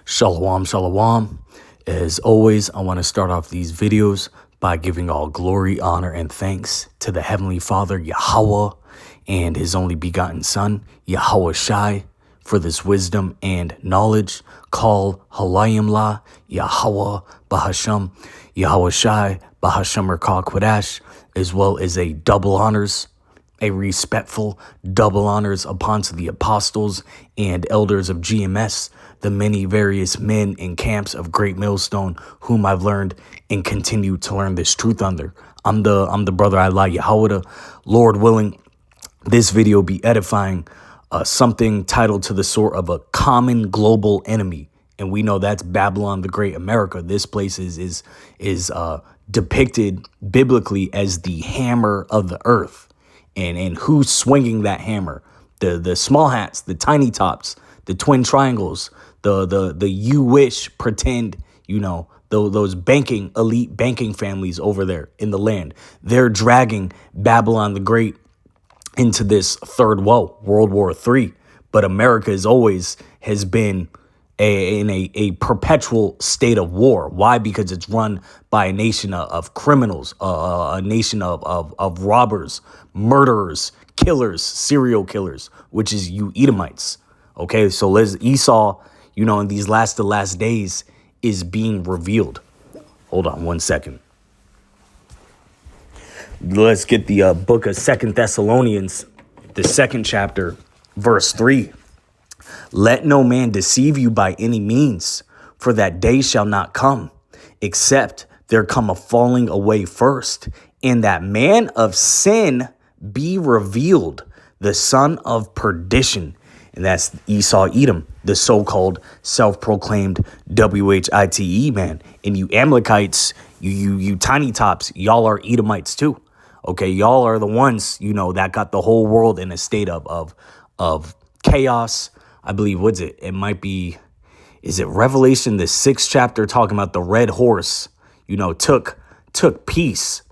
Shalom, shalom. As always, I want to start off these videos by giving all glory, honor, and thanks to the Heavenly Father, Yahweh, and His only begotten Son, Yahweh Shai, for this wisdom and knowledge. Call Halayim La, Yahweh Bahasham, Yahweh Shai, Bahasham Rakah Quadash, as well as a double honors, a respectful double honors upon to the apostles and elders of GMS, the many various men and camps of Great Millstone, whom I've learned and continue to learn this truth under. I'm the brother Allah Yahweh. Lord willing, this video be edifying, something titled to the sort of a common global enemy. And we know that's Babylon the Great, America. This place is depicted biblically as the hammer of the earth. And who's swinging that hammer? The small hats, the tiny tops, the twin triangles, the you wish pretend, those elite banking families over there in the land. They're dragging Babylon the Great into this third woe, World War III. But America has been in a perpetual state of war. Why? Because it's run by a nation of criminals, a nation of robbers, murderers, killers, serial killers, which is you Edomites. Okay, so Esau, in these last days is being revealed. Hold on 1 second. Let's get the book of 2 Thessalonians, the 2nd chapter, verse 3. Let no man deceive you by any means, for that day shall not come, except there come a falling away first, and that man of sin be revealed, the son of perdition. And that's Esau, Edom, the so-called self-proclaimed WHITE man. And you Amalekites, you tiny tops, y'all are Edomites too. Okay, y'all are the ones, that got the whole world in a state of chaos. I believe, it might be, is it Revelation, the 6th chapter, talking about the red horse, took peace.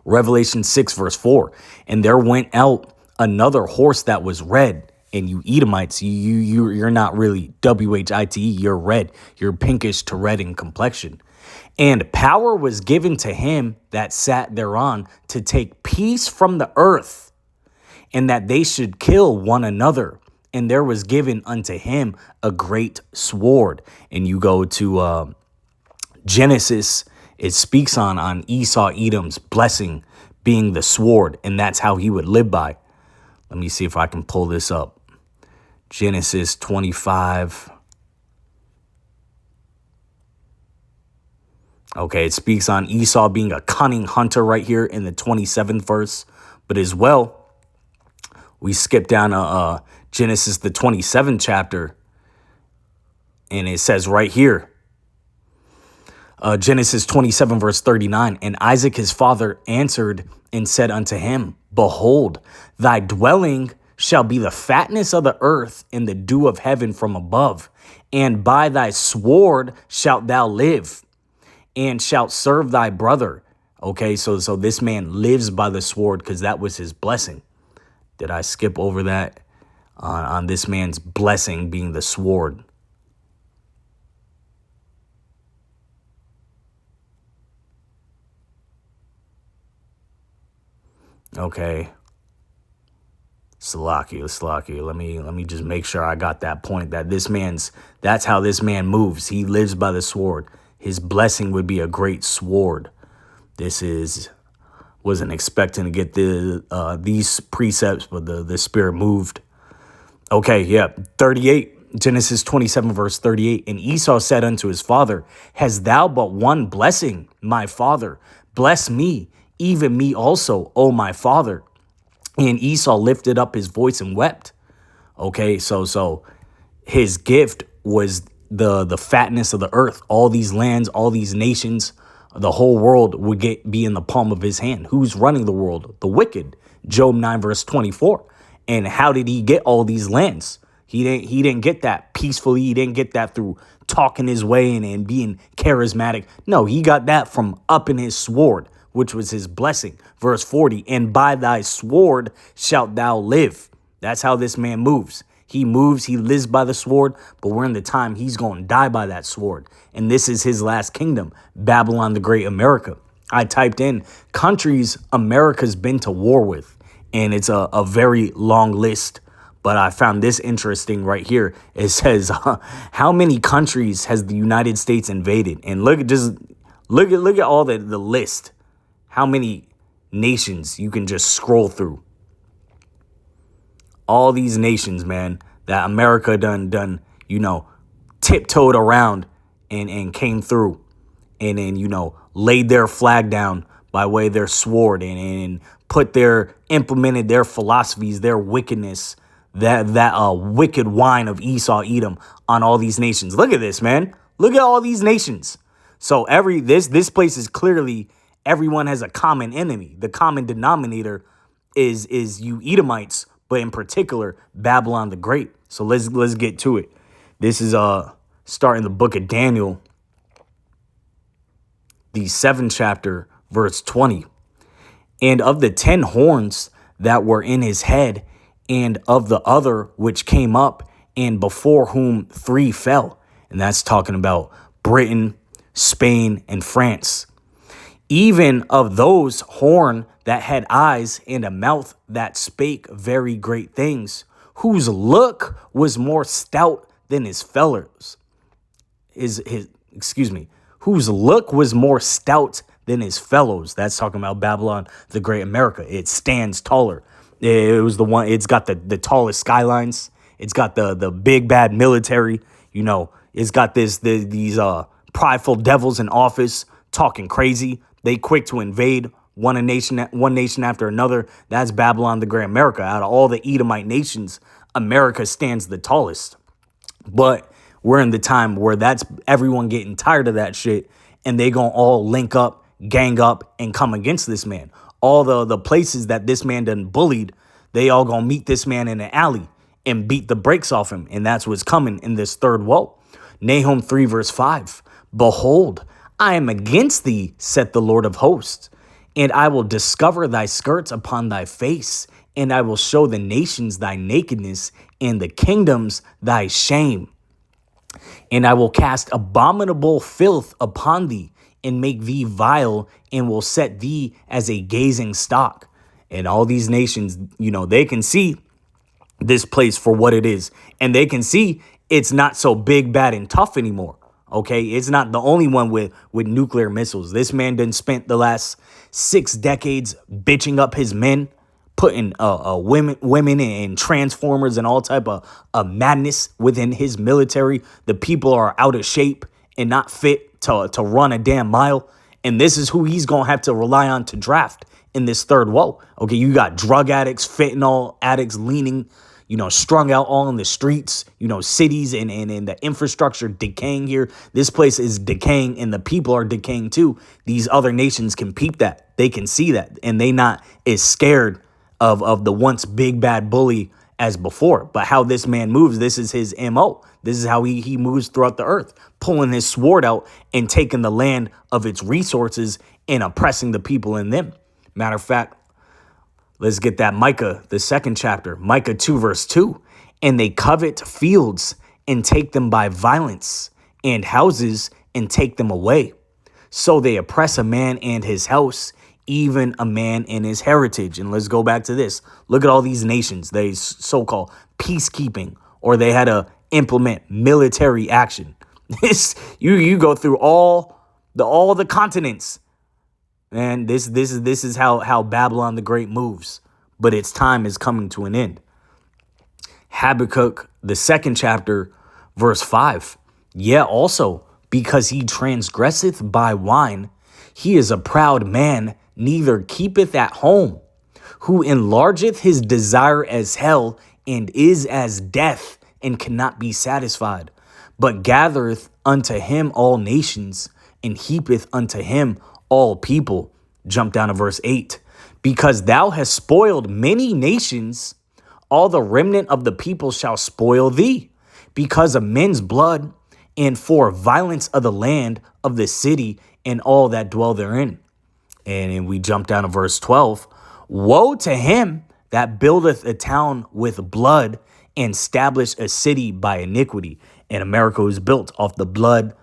Revelation 6, verse 4. And there went out another horse that was red. And you Edomites, you're not really WHITE, you're red. You're pinkish to red in complexion. And power was given to him that sat thereon to take peace from the earth, and that they should kill one another. And there was given unto him a great sword. And you go to Genesis, it speaks on Esau, Edom's blessing being the sword. And that's how he would live by. Let me see if I can pull this up. Genesis 25. Okay, it speaks on Esau being a cunning hunter right here in the 27th verse. But as well, we skip down to Genesis, the 27th chapter, and it says right here, Genesis 27, verse 39, and Isaac his father answered and said unto him, Behold, thy dwelling shall be the fatness of the earth and the dew of heaven from above, and by thy sword shalt thou live, and shalt serve thy brother. Okay, so this man lives by the sword because that was his blessing. Did I skip over that? On this man's blessing being the sword. Okay. Salaki. Let me just make sure I got that point, that that's how this man moves. He lives by the sword. His blessing would be a great sword. Wasn't expecting to get these precepts, but the spirit moved. Okay, yeah, 38, Genesis 27, verse 38. And Esau said unto his father, Hast thou but one blessing, my father? Bless me, even me also, O my father. And Esau lifted up his voice and wept. Okay, so his gift was the fatness of the earth. All these lands, all these nations, the whole world would be in the palm of his hand. Who's running the world? The wicked. Job 9, verse 24. And how did he get all these lands? He didn't get that peacefully. He didn't get that through talking his way and being charismatic. No, he got that from upping his sword, which was his blessing. Verse 40, and by thy sword shalt thou live. That's how this man moves. He moves, he lives by the sword, but we're in the time he's going to die by that sword. And this is his last kingdom, Babylon the Great America. I typed in countries America's been to war with, and it's a very long list. But I found this interesting right here. It says, how many countries has the United States invaded? And look at all the list. How many nations you can just scroll through. All these nations, man, that America done, tiptoed around and came through and laid their flag down by way of their sword and implemented their philosophies, their wickedness, that wicked wine of Esau, Edom on all these nations. Look at this, man. Look at all these nations. So this place is clearly, everyone has a common enemy. The common denominator is you Edomites, but in particular, Babylon the Great. So let's get to it. This is starting the book of Daniel, the 7th chapter, verse 20. And of the 10 horns that were in his head, and of the other which came up, and before whom 3 fell. And that's talking about Britain, Spain, and France. Even of those horn that had eyes and a mouth that spake very great things, whose look was more stout than his fellows. Whose look was more stout than his fellows. That's talking about Babylon the Great America. It stands taller. It was the one, it's got the tallest skylines. It's got the big bad military, it's got these prideful devils in office talking crazy. They quick to invade one nation after another. That's Babylon the Great America. Out of all the Edomite nations, America stands the tallest. But we're in the time where that's everyone getting tired of that shit, and they gonna all link up, gang up, and come against this man. All the places that this man done bullied, they all gonna meet this man in an alley and beat the brakes off him. And that's what's coming in this third woe. Nahum 3 verse 5. Behold, I am against thee, saith the Lord of hosts, and I will discover thy skirts upon thy face, and I will show the nations thy nakedness, and the kingdoms thy shame. And I will cast abominable filth upon thee, and make thee vile, and will set thee as a gazing stock. And all these nations, they can see this place for what it is, and they can see it's not so big, bad, and tough anymore. Okay, it's not the only one with nuclear missiles. This man done spent the last 6 decades bitching up his men, putting women and transformers and all type of madness within his military. The people are out of shape and not fit to run a damn mile. And this is who he's going to have to rely on to draft in this third woe. Okay, you got drug addicts, fentanyl addicts leaning, strung out all in the streets, cities and the infrastructure decaying here. This place is decaying and the people are decaying too. These other nations can peep that. They can see that. And they not as scared of the once big bad bully as before. But how this man moves, this is his MO. This is how he moves throughout the earth, pulling his sword out and taking the land of its resources and oppressing the people in them. Matter of fact, let's get that Micah, the 2nd chapter, Micah 2 verse 2. And they covet fields and take them by violence, and houses and take them away. So they oppress a man and his house, even a man and his heritage. And let's go back to this. Look at all these nations, they so-called peacekeeping, or they had to implement military action. You go through all the continents. And this is how Babylon the Great moves. But its time is coming to an end. Habakkuk, the 2nd chapter, verse 5. Yeah, also, because he transgresseth by wine, he is a proud man, neither keepeth at home, who enlargeth his desire as hell, and is as death, and cannot be satisfied, but gathereth unto him all nations, and heapeth unto him all people. Jump down to verse 8. Because thou hast spoiled many nations, all the remnant of the people shall spoil thee, because of men's blood, and for violence of the land of the city, and all that dwell therein. And we jump down to verse 12. Woe to him that buildeth a town with blood, and establish a city by iniquity. And America was built off the blood,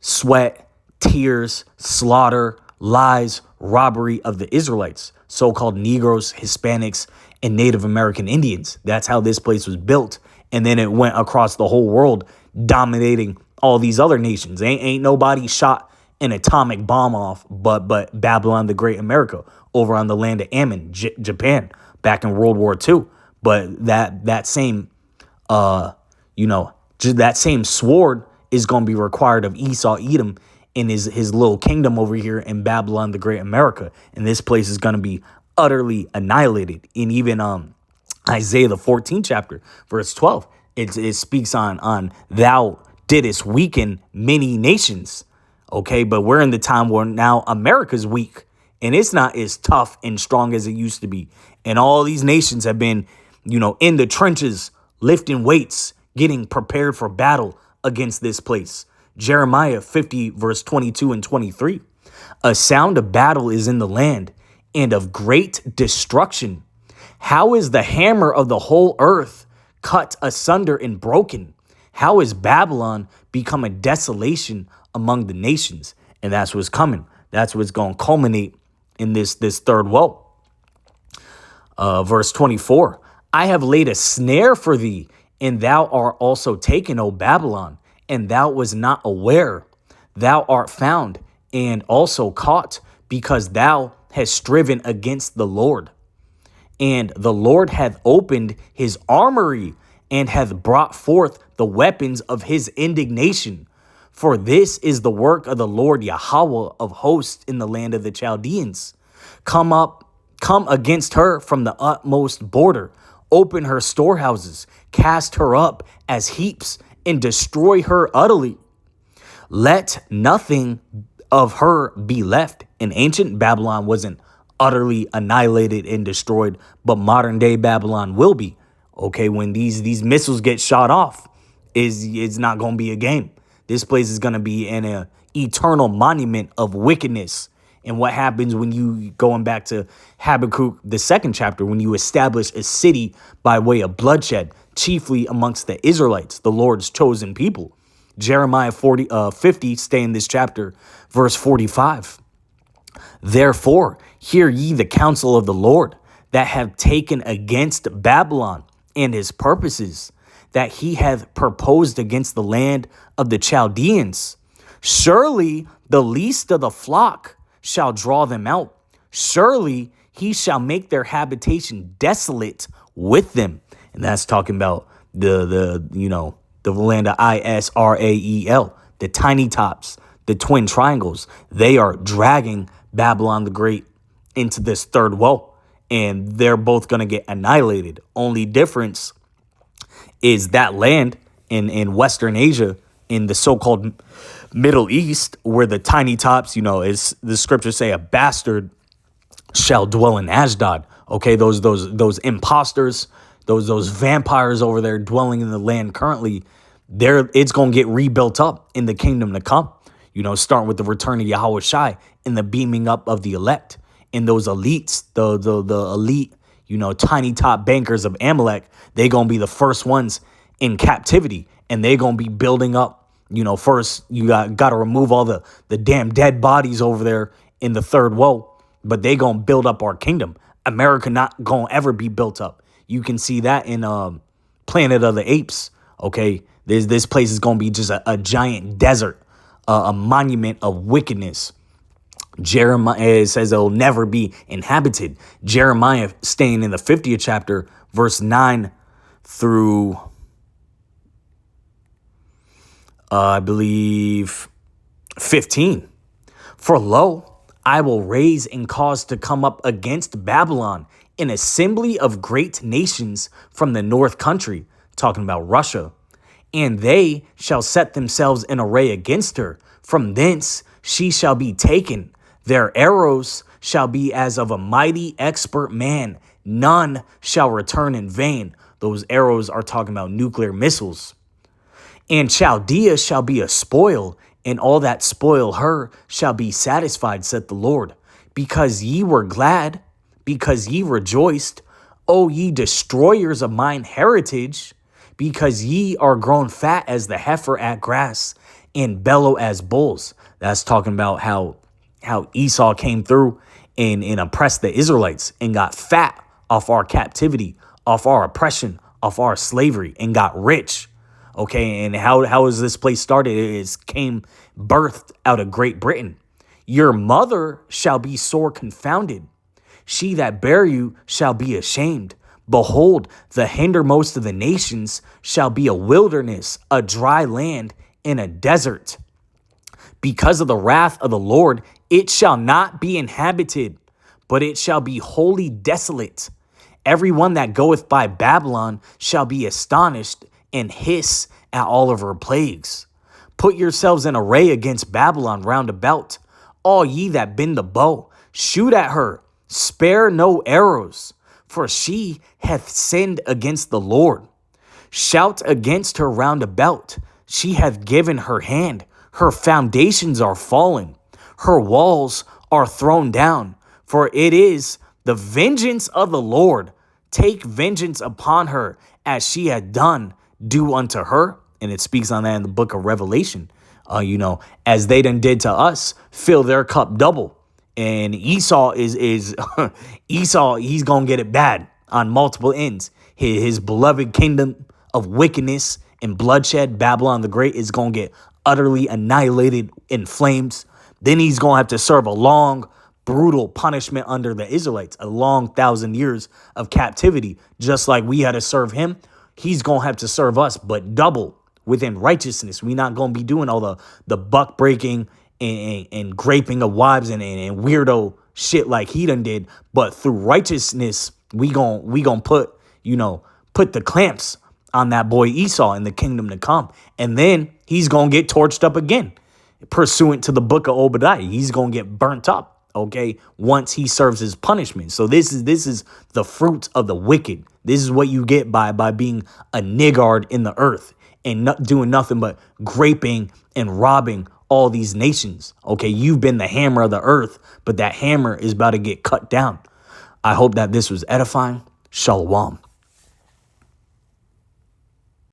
sweat, tears, slaughter, lies, robbery of the Israelites, so-called Negroes, Hispanics, and Native American Indians. That's how this place was built. And then it went across the whole world, dominating all these other nations. Ain't nobody shot an atomic bomb off but Babylon the Great America over on the land of Ammon, Japan, back in World War II. But that same that same sword is going to be required of Esau, Edom, in his little kingdom over here in Babylon the Great America. And this place is going to be utterly annihilated. And even Isaiah the 14th chapter, verse 12, it speaks on thou didst weaken many nations. Okay, but we're in the time where now America's weak and it's not as tough and strong as it used to be. And all these nations have been, in the trenches, lifting weights, getting prepared for battle against this place. Jeremiah 50, verse 22 and 23. A sound of battle is in the land and of great destruction. How is the hammer of the whole earth cut asunder and broken? How is Babylon become a desolation among the nations? And that's what's coming. That's what's going to culminate in this third woe. Verse 24. I have laid a snare for thee, and thou art also taken, O Babylon, and thou was not aware. Thou art found and also caught, because thou hast striven against the Lord. And the Lord hath opened his armory and hath brought forth the weapons of his indignation. For this is the work of the Lord Yahweh of hosts in the land of the Chaldeans. Come against her from the utmost border. Open her storehouses, cast her up as heaps, and destroy her utterly. Let nothing of her be left. And ancient Babylon wasn't utterly annihilated and destroyed, but modern day Babylon will be. Okay, when these missiles get shot off, it's not going to be a game. This place is going to be an eternal monument of wickedness. And what happens when you, going back to Habakkuk, the 2nd chapter, when you establish a city by way of bloodshed, chiefly amongst the Israelites, the Lord's chosen people. Jeremiah 50, stay in this chapter, verse 45. Therefore, hear ye the counsel of the Lord, that have taken against Babylon and his purposes, that he hath proposed against the land of the Chaldeans. Surely the least of the flock shall draw them out. Surely he shall make their habitation desolate with them. And that's talking about the land of Israel, the tiny tops, the twin triangles. They are dragging Babylon the Great into this third woe, and they're both going to get annihilated. Only difference is that land in Western Asia, in the so-called Middle East, where the tiny tops, as the scriptures say, a bastard shall dwell in Ashdod. Okay, those imposters, those vampires over there dwelling in the land currently, it's going to get rebuilt up in the kingdom to come. Starting with the return of Yahweh Shai and the beaming up of the elect. And those elites, the elite, tiny top bankers of Amalek, they going to be the first ones in captivity. And they going to be building up, first you got to remove all the damn dead bodies over there in the third woe. But they going to build up our kingdom. America not going to ever be built up. You can see that in Planet of the Apes. Okay, this place is going to be just a giant desert, a monument of wickedness. Jeremiah says it'll never be inhabited. Jeremiah, staying in the 50th chapter, verse 9 through, I believe, 15. For lo, I will raise and cause to come up against Babylon an assembly of great nations from the north country, talking about Russia, and they shall set themselves in array against her. From thence she shall be taken. Their arrows shall be as of a mighty expert man. None shall return in vain. Those arrows are talking about nuclear missiles. And Chaldea shall be a spoil, and all that spoil her shall be satisfied, saith the Lord. Because ye were glad, because ye rejoiced, O ye destroyers of mine heritage, because ye are grown fat as the heifer at grass and bellow as bulls. That's talking about how Esau came through and oppressed the Israelites and got fat off our captivity, off our oppression, off our slavery, and got rich. Okay, and how is this place started? It came birthed out of Great Britain. Your mother shall be sore confounded. She that bare you shall be ashamed. Behold, the hindermost of the nations shall be a wilderness, a dry land, and a desert. Because of the wrath of the Lord, it shall not be inhabited, but it shall be wholly desolate. Every one that goeth by Babylon shall be astonished and hiss at all of her plagues. Put yourselves in array against Babylon round about, all ye that bend the bow. Shoot at her, spare no arrows, for she hath sinned against the Lord. Shout against her round about. She hath given her hand. Her foundations are fallen. Her walls are thrown down. For it is the vengeance of the Lord. Take vengeance upon her as she had done. Do unto her. And it speaks on that in the book of Revelation. As they done did to us, fill their cup double. And Esau is Esau, he's going to get it bad on multiple ends. His beloved kingdom of wickedness and bloodshed, Babylon the Great, is going to get utterly annihilated in flames. Then he's going to have to serve a long, brutal punishment under the Israelites, a long 1,000 years of captivity. Just like we had to serve him, he's going to have to serve us, but double within righteousness. We're not going to be doing all the buck breaking and graping of wives and weirdo shit like he done did. But through righteousness, we gon' put the clamps on that boy Esau in the kingdom to come. And then he's going to get torched up again. Pursuant to the book of Obadiah, he's going to get burnt up, okay, once he serves his punishment. So this is the fruit of the wicked. This is what you get by being a niggard in the earth and not doing nothing but graping and robbing all these nations. Okay, you've been the hammer of the earth, but that hammer is about to get cut down. I hope that this was edifying. Shalom.